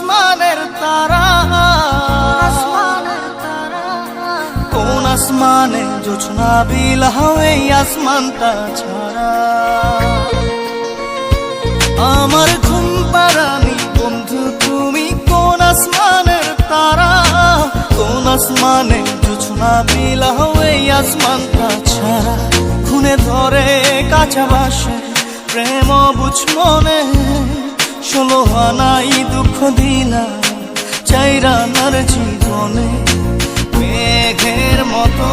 আসমানের তারা, কোন আসমানে জোছনা বিলাও এই আসমানটা ছাড়া। আমার ঘুম পাড়ানি বন্ধু তুমি কোন আসমানের তারা, কোন আসমানে জোছনা বিলাও এই আসমানটা ছাড়া। খুনে ধরে কাঁচা বাসে প্রেম বুঝ মনে, 16 আনাই দুঃখ দিলা চাইরানার জীবনে। মেঘের মতো